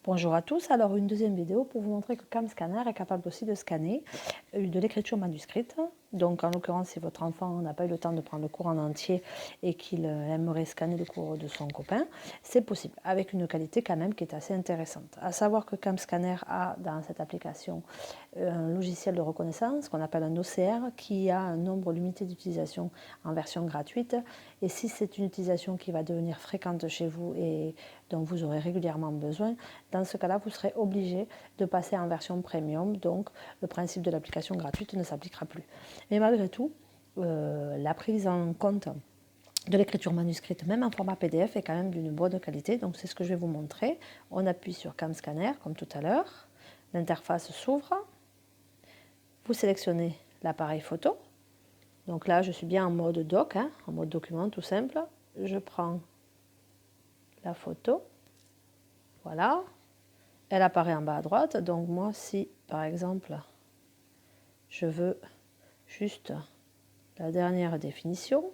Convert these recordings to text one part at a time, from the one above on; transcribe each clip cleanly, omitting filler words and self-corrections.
Bonjour à tous, alors une deuxième vidéo pour vous montrer que CamScanner est capable aussi de scanner de l'écriture manuscrite. Donc en l'occurrence, si votre enfant n'a pas eu le temps de prendre le cours en entier et qu'il aimerait scanner le cours de son copain, c'est possible, avec une qualité quand même qui est assez intéressante. À savoir que CamScanner a dans cette application un logiciel de reconnaissance qu'on appelle un OCR qui a un nombre limité d'utilisation en version gratuite, et si c'est une utilisation qui va devenir fréquente chez vous et dont vous aurez régulièrement besoin, dans ce cas-là, vous serez obligé de passer en version premium, donc le principe de l'application gratuite ne s'appliquera plus. Mais malgré tout, la prise en compte de l'écriture manuscrite, même en format PDF, est quand même d'une bonne qualité, donc c'est ce que je vais vous montrer. On appuie sur CamScanner, comme tout à l'heure, l'interface s'ouvre, vous sélectionnez l'appareil photo, donc là je suis bien en mode doc, en mode document tout simple, je prends la photo, voilà, elle apparaît en bas à droite, donc moi si par exemple je veux juste la dernière définition,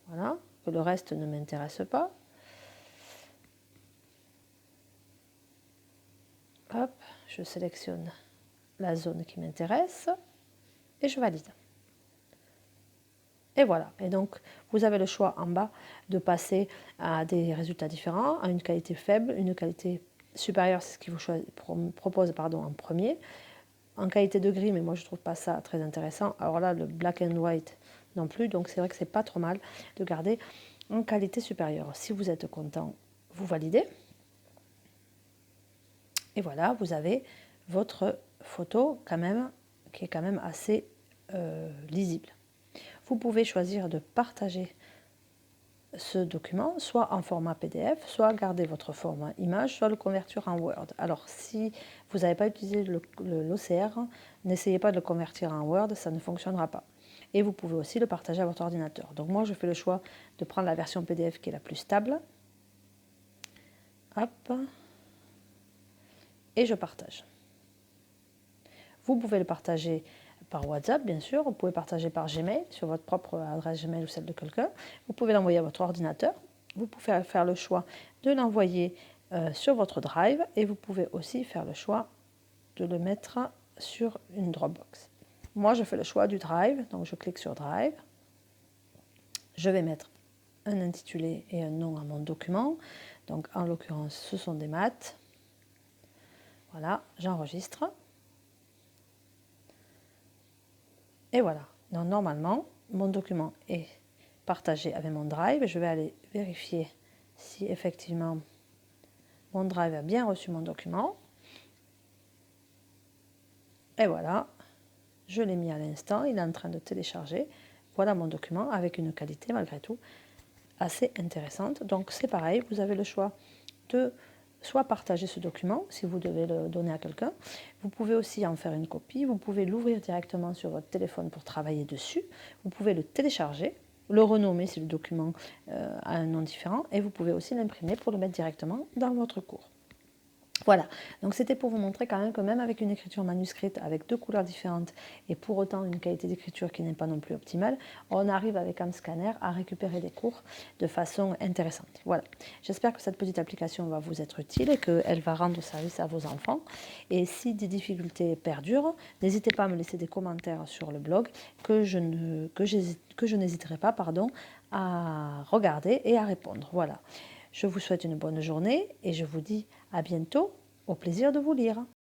voilà, que le reste ne m'intéresse pas, hop, je sélectionne la zone qui m'intéresse et je valide. Et voilà, et donc vous avez le choix en bas de passer à des résultats différents, à une qualité faible, une qualité supérieure, c'est ce qu'il vous propose en premier, en qualité de gris, mais moi je ne trouve pas ça très intéressant. Alors là, le black and white non plus, donc c'est vrai que c'est pas trop mal de garder en qualité supérieure. Si vous êtes content, vous validez. Et voilà, vous avez votre photo quand même, qui est quand même assez lisible. Vous pouvez choisir de partager ce document, soit en format PDF, soit garder votre format image, soit le convertir en Word. Alors si vous n'avez pas utilisé l'OCR, n'essayez pas de le convertir en Word, ça ne fonctionnera pas. Et vous pouvez aussi le partager à votre ordinateur. Donc moi je fais le choix de prendre la version PDF qui est la plus stable. Hop. Et je partage. Vous pouvez le partager par WhatsApp, bien sûr. Vous pouvez partager par Gmail, sur votre propre adresse Gmail ou celle de quelqu'un. Vous pouvez l'envoyer à votre ordinateur. Vous pouvez faire le choix de l'envoyer sur votre Drive. Et vous pouvez aussi faire le choix de le mettre sur une Dropbox. Moi, je fais le choix du Drive. Donc, je clique sur Drive. Je vais mettre un intitulé et un nom à mon document. Donc, en l'occurrence, ce sont des maths. Voilà, j'enregistre. Et voilà, donc normalement, mon document est partagé avec mon Drive. Je vais aller vérifier si effectivement mon Drive a bien reçu mon document. Et voilà, je l'ai mis à l'instant, il est en train de télécharger. Voilà mon document avec une qualité malgré tout assez intéressante. Donc c'est pareil, vous avez le choix de soit partager ce document si vous devez le donner à quelqu'un. Vous pouvez aussi en faire une copie. Vous pouvez l'ouvrir directement sur votre téléphone pour travailler dessus. Vous pouvez le télécharger, le renommer si le document a un nom différent. Et vous pouvez aussi l'imprimer pour le mettre directement dans votre cours. Voilà, donc c'était pour vous montrer quand même que même avec une écriture manuscrite avec deux couleurs différentes et pour autant une qualité d'écriture qui n'est pas non plus optimale, on arrive avec CamScanner à récupérer des cours de façon intéressante. Voilà, j'espère que cette petite application va vous être utile et qu'elle va rendre service à vos enfants. Et si des difficultés perdurent, n'hésitez pas à me laisser des commentaires sur le blog que je n'hésiterai pas à regarder et à répondre. Voilà. Je vous souhaite une bonne journée et je vous dis à bientôt, au plaisir de vous lire.